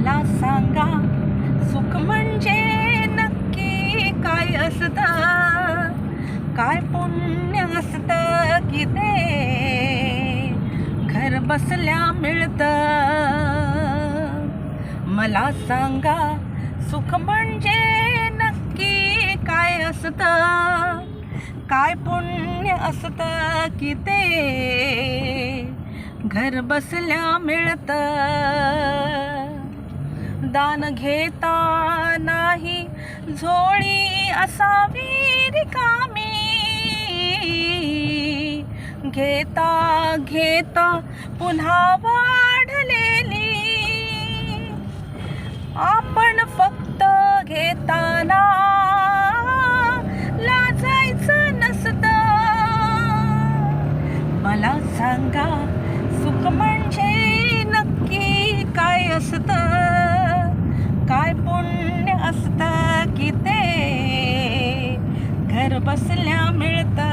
मला सांगा सुख म्हणजे नक्की काय असतं, काय पुण्य असतं की ते घर बसल्या मिळतं. मला सांगा सुख म्हणजे नक्की काय असतं, काय पुण्य असतं की ते घर बसल्या मिळतं. दान घेता नाही झोळी असावी रिकामी, घेता घेता पुन्हा वाढलेली. आपण फक्त घेताना लाजायचं नसतं. मला सांगा सुख म्हणजे नक्की काय असतं, काय पुण्य असतं की ते घर बसल्या मिळतं.